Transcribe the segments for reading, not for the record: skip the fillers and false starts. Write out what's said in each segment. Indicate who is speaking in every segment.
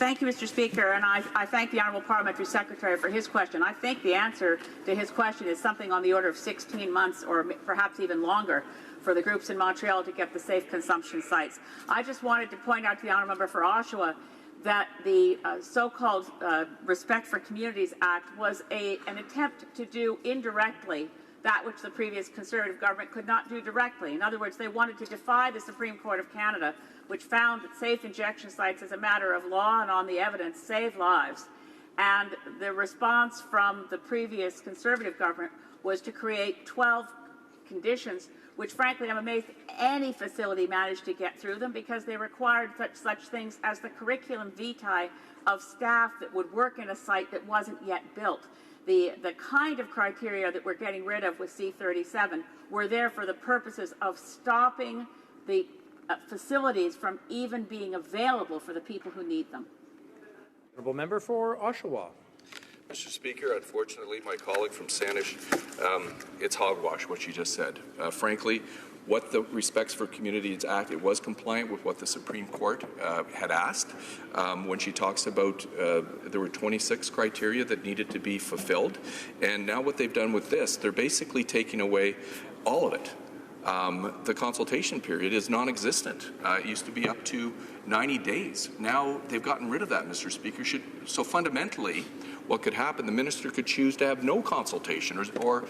Speaker 1: Thank you, Mr. Speaker, and I thank the Honourable Parliamentary Secretary for his question. I think the answer to his question is something on the order of 16 months or perhaps even longer for the groups in Montreal to get the safe consumption sites. I just wanted to point out to the Honourable Member for Oshawa that the so-called Respect for Communities Act was an attempt to do indirectly that which the previous Conservative government could not do directly. In other words, they wanted to defy the Supreme Court of Canada, which found that safe injection sites as a matter of law and on the evidence save lives. And the response from the previous Conservative government was to create 12 conditions, which frankly I'm amazed any facility managed to get through them, because they required such things as the curriculum vitae of staff that would work in a site that wasn't yet built. The kind of criteria that we're getting rid of with C-37 were there for the purposes of stopping the facilities from even being available for the people who need them.
Speaker 2: Honourable Member for Oshawa.
Speaker 3: Mr. Speaker, unfortunately, my colleague from Saanich, it's hogwash what she just said. Frankly, what the Respects for Communities Act, it was compliant with what the Supreme Court had asked. When she talks about there were 26 criteria that needed to be fulfilled, and now what they've done with this, they're basically taking away all of it. The consultation period is non-existent. It used to be up to 90 days. Now they've gotten rid of that, Mr. Speaker. So fundamentally, what could happen, the minister could choose to have no consultation or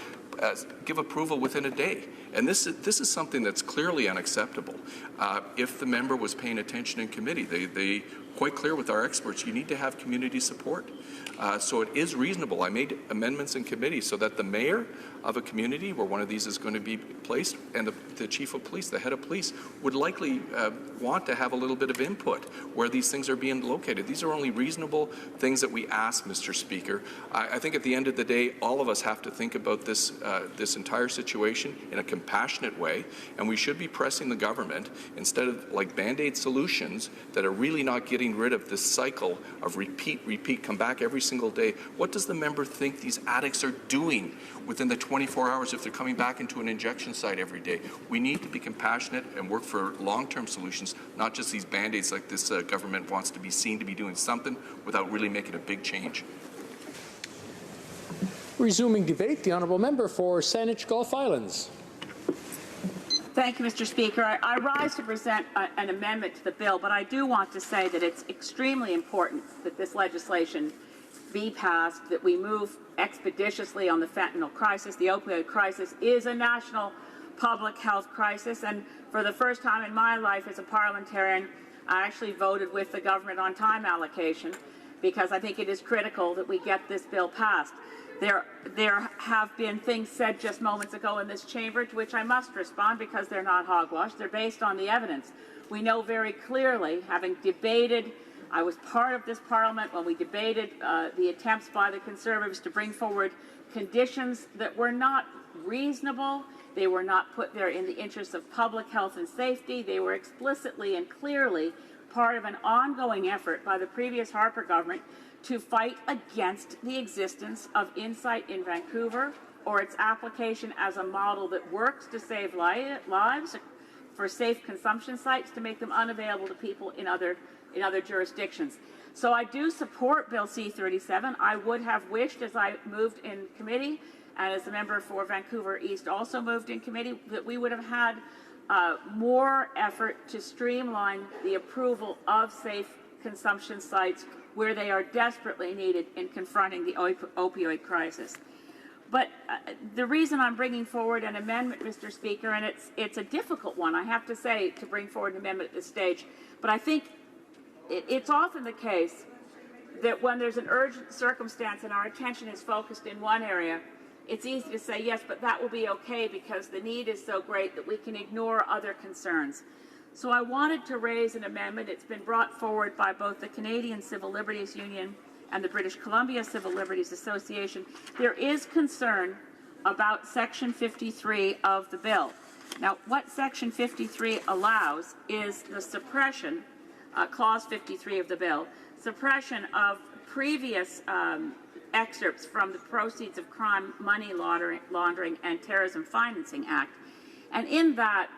Speaker 3: give approval within a day. And this is something that's clearly unacceptable. If the member was paying attention in committee, they quite clear with our experts, you need to have community support. So it is reasonable. I made amendments in committee so that the mayor of a community where one of these is going to be placed and the chief of police, the head of police, would likely want to have a little bit of input where these things are being located. These are only reasonable things that we ask, Mr. Speaker. I think at the end of the day, all of us have to think about this entire situation in a compassionate way, and we should be pressing the government instead of like Band-Aid solutions that are really not getting rid of this cycle of repeat, come back every single day. What does the member think these addicts are doing within the 24 hours if they're coming back into an injection site every day? We need to be compassionate and work for long-term solutions, not just these Band-Aids like this government wants to be seen to be doing something without really making a big change.
Speaker 2: Resuming debate, the Honourable Member for Saanich Gulf Islands.
Speaker 1: Thank you, Mr. Speaker. I rise to present an amendment to the bill, but I do want to say that it's extremely important that this legislation be passed, that we move expeditiously on the fentanyl crisis. The opioid crisis is a national public health crisis, and for the first time in my life as a parliamentarian, I actually voted with the government on time allocation because I think it is critical that we get this bill passed. There have been things said just moments ago in this chamber to which I must respond because they're not hogwash. They're based on the evidence. We know very clearly, having debated, I was part of this Parliament when we debated the attempts by the Conservatives to bring forward conditions that were not reasonable. They were not put there in the interest of public health and safety. They were explicitly and clearly part of an ongoing effort by the previous Harper government to fight against the existence of Insight in Vancouver or its application as a model that works to save lives for safe consumption sites to make them unavailable to people in other jurisdictions. So I do support Bill C-37. I would have wished, as I moved in committee, and as the member for Vancouver East also moved in committee, that we would have had more effort to streamline the approval of safe consumption sites where they are desperately needed in confronting the opioid crisis. But the reason I'm bringing forward an amendment, Mr. Speaker, and it's a difficult one, I have to say, to bring forward an amendment at this stage, but I think it's often the case that when there's an urgent circumstance and our attention is focused in one area, it's easy to say, yes, but that will be okay because the need is so great that we can ignore other concerns. So I wanted to raise an amendment. It's been brought forward by both the Canadian Civil Liberties Union and the British Columbia Civil Liberties Association. There is concern about Section 53 of the bill. Now, what Section 53 allows is the suppression, Clause 53 of the bill, suppression of previous excerpts from the Proceeds of Crime, Money Laundering and Terrorism Financing Act. And in that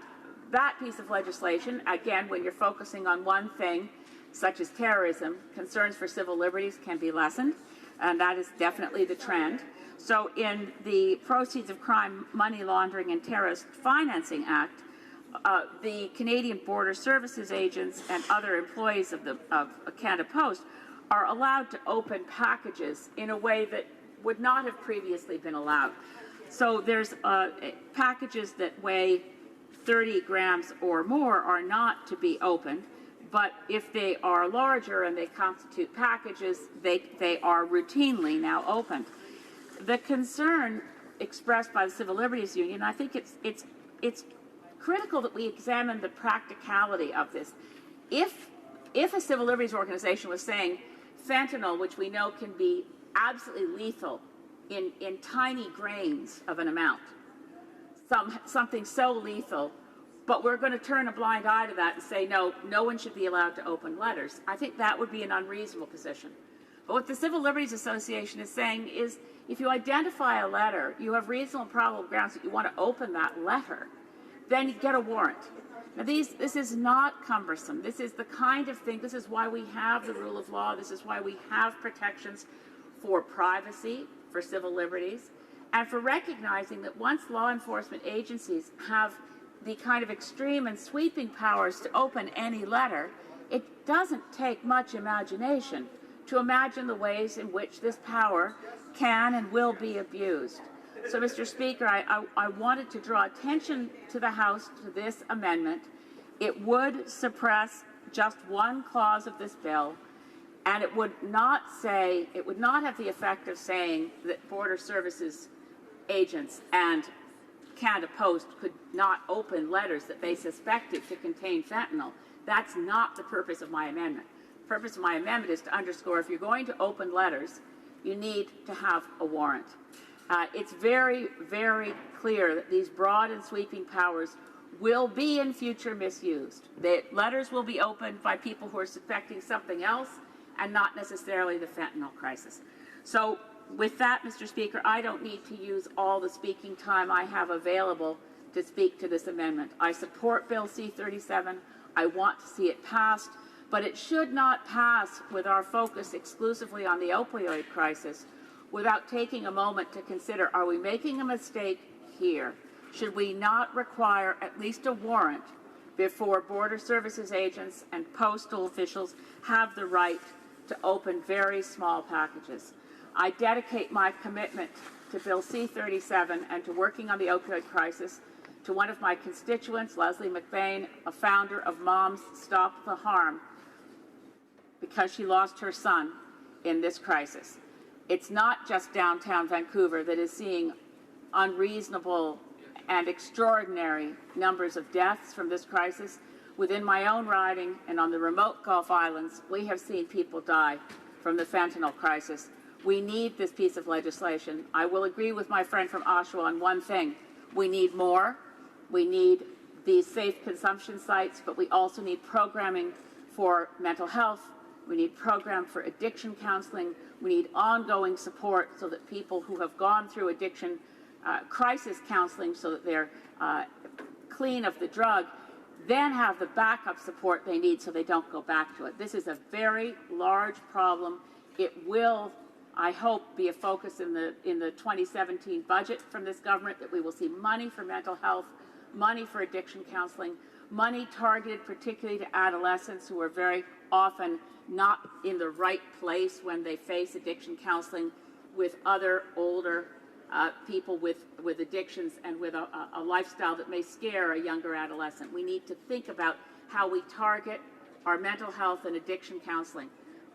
Speaker 1: piece of legislation, again, when you're focusing on one thing, such as terrorism, concerns for civil liberties can be lessened, and that is definitely the trend. So in the Proceeds of Crime, Money Laundering and Terrorist Financing Act, the Canadian Border Services agents and other employees of Canada Post are allowed to open packages in a way that would not have previously been allowed. So there's packages that weigh 30 grams or more are not to be opened, but if they are larger and they constitute packages, they are routinely now opened. The concern expressed by the Civil Liberties Union, I think it's critical that we examine the practicality of this. If a civil liberties organization was saying fentanyl, which we know can be absolutely lethal in tiny grains of an amount, something so lethal, but we're going to turn a blind eye to that and say, no one should be allowed to open letters, I think that would be an unreasonable position. But what the Civil Liberties Association is saying is, if you identify a letter, you have reasonable probable grounds that you want to open that letter, then you get a warrant. Now, this is not cumbersome. This is the kind of thing, this is why we have the rule of law, this is why we have protections for privacy, for civil liberties, and for recognizing that once law enforcement agencies have the kind of extreme and sweeping powers to open any letter, it doesn't take much imagination to imagine the ways in which this power can and will be abused. So, Mr. Speaker, I wanted to draw attention to the House to this amendment. It would suppress just one clause of this bill, and it would not have the effect of saying that Border Services agents and Canada Post could not open letters that they suspected to contain fentanyl. That's not the purpose of my amendment. The purpose of my amendment is to underscore, if you're going to open letters, you need to have a warrant. It's very, very clear that these broad and sweeping powers will be in future misused. The letters will be opened by people who are suspecting something else and not necessarily the fentanyl crisis. So with that, Mr. Speaker, I don't need to use all the speaking time I have available to speak to this amendment. I support Bill C-37. I want to see it passed, but it should not pass with our focus exclusively on the opioid crisis without taking a moment to consider, are we making a mistake here? Should we not require at least a warrant before Border Services agents and postal officials have the right to open very small packages? I dedicate my commitment to Bill C-37 and to working on the opioid crisis to one of my constituents, Leslie McBain, a founder of Moms Stop the Harm, because she lost her son in this crisis. It's not just downtown Vancouver that is seeing unreasonable and extraordinary numbers of deaths from this crisis. Within my own riding and on the remote Gulf Islands, we have seen people die from the fentanyl crisis. We need this piece of legislation. I will agree with my friend from Oshawa on one thing. We need more. We need these safe consumption sites, but we also need programming for mental health. We need program for addiction counseling. We need ongoing support so that people who have gone through addiction crisis counseling so that they're clean of the drug, then have the backup support they need so they don't go back to it. This is a very large problem. It will, I hope, be a focus in the 2017 budget from this government, that we will see money for mental health, money for addiction counseling, money targeted particularly to adolescents who are very often not in the right place when they face addiction counseling with other older people with addictions and with a lifestyle that may scare a younger adolescent. We need to think about how we target our mental health and addiction counseling.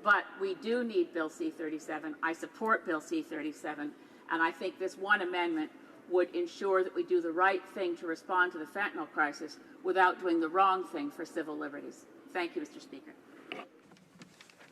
Speaker 1: But we do need Bill C-37. I support Bill C-37, and I think this one amendment would ensure that we do the right thing to respond to the fentanyl crisis without doing the wrong thing for civil liberties. Thank you, Mr. Speaker.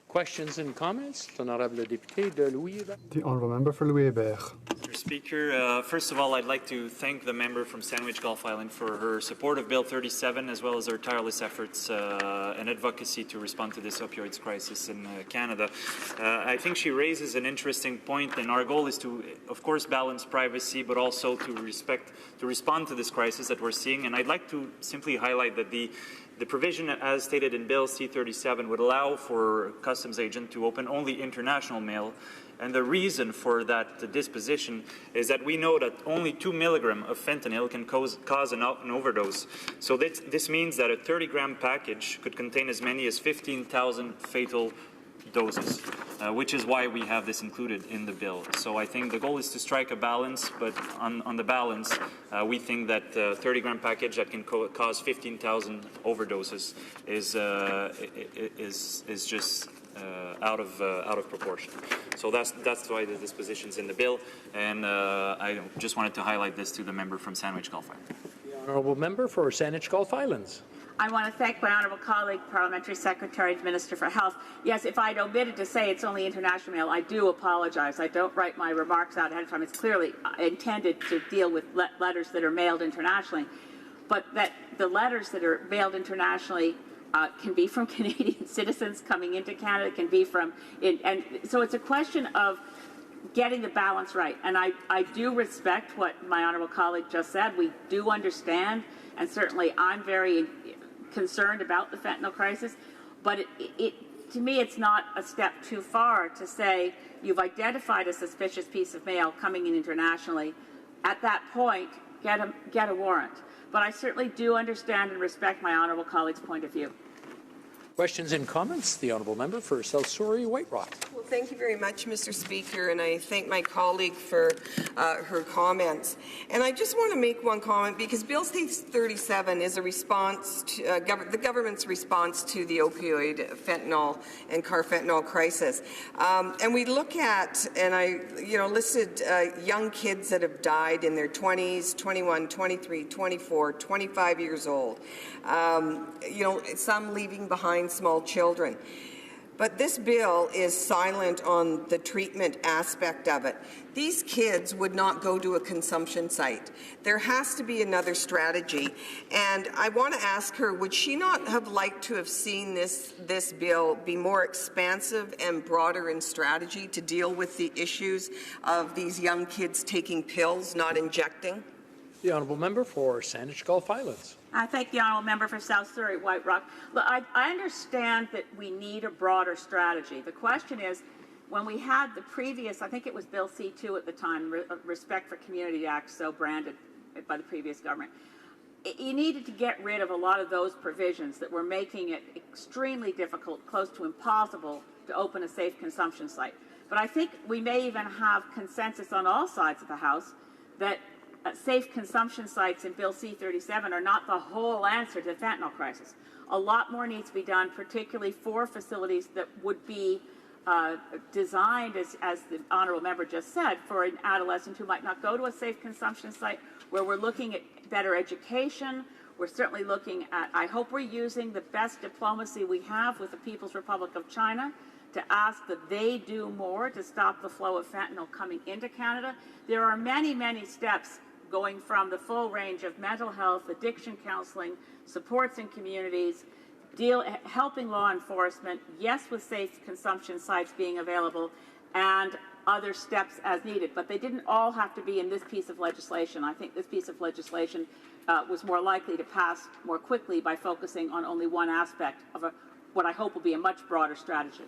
Speaker 2: Questions and comments? Honorable député de Louis-Hébert.
Speaker 4: The honourable member for Louis-Hébert.
Speaker 5: Mr. Speaker, first of all, I'd like to thank the member from Sandwich Gulf Island for her support of Bill 37, as well as her tireless efforts and advocacy to respond to this opioids crisis in Canada. I think she raises an interesting point, and our goal is to, of course, balance privacy, but also to respond to this crisis that we're seeing. And I'd like to simply highlight that the The provision, as stated in Bill C-37, would allow for customs agent to open only international mail. And the reason for that disposition is that we know that only 2 milligrams of fentanyl can cause an overdose. So this means that a 30-gram package could contain as many as 15,000 fatal doses, which is why we have this included in the bill. So I think the goal is to strike a balance, but on the balance, we think that a 30-gram package that can cause 15,000 overdoses is just out of proportion. So that's why the disposition's in the bill, and I just wanted to highlight this to the member from Sandwich Gulf Islands.
Speaker 2: The honourable member for Sandwich Gulf Islands.
Speaker 1: I want to thank my honourable colleague, Parliamentary Secretary and Minister for Health. Yes, if I'd omitted to say it's only international mail, I do apologize. I don't write my remarks out ahead of time. It's clearly intended to deal with letters that are mailed internationally, but that the letters that are mailed internationally can be from Canadian citizens coming into Canada, can be from, and so it's a question of getting the balance right. And I do respect what my honourable colleague just said. We do understand, and certainly I'm very concerned about the fentanyl crisis, but to me it's not a step too far to say you've identified a suspicious piece of mail coming in internationally. At that point, get a warrant. But I certainly do understand and respect my honourable colleague's point of view.
Speaker 2: Questions and comments? The honourable member for South Surrey, White Rock.
Speaker 4: Well, thank you very much, Mr. Speaker, and I thank my colleague for her comments. And I just want to make one comment, because Bill C-37 is a response to the government's response to the opioid, fentanyl, and carfentanil crisis. And we look at, and I listed young kids that have died in their 20s, 21, 23, 24, 25 years old. Some leaving behind small children. But this bill is silent on the treatment aspect of it. These kids would not go to a consumption site. There has to be another strategy. And I want to ask her, would she not have liked to have seen this bill be more expansive and broader in strategy to deal with the issues of these young kids taking pills, not injecting?
Speaker 2: The honourable member for Sandwich Gulf Islands.
Speaker 1: I thank the honourable member for South Surrey, White Rock. Look, I understand that we need a broader strategy. The question is, when we had the previous, I think it was Bill C-2 at the time, Respect for Community Act, so branded by the previous government, you needed to get rid of a lot of those provisions that were making it extremely difficult, close to impossible, to open a safe consumption site. But I think we may even have consensus on all sides of the House that safe consumption sites in Bill C-37 are not the whole answer to the fentanyl crisis. A lot more needs to be done, particularly for facilities that would be designed, as the honourable member just said, for an adolescent who might not go to a safe consumption site, where we're looking at better education. We're certainly looking at, I hope we're using the best diplomacy we have with the People's Republic of China to ask that they do more to stop the flow of fentanyl coming into Canada. There are many, many steps going from the full range of mental health, addiction counseling, supports in communities, helping law enforcement, yes, with safe consumption sites being available, and other steps as needed. But they didn't all have to be in this piece of legislation. I think this piece of legislation was more likely to pass more quickly by focusing on only one aspect of what I hope will be a much broader strategy.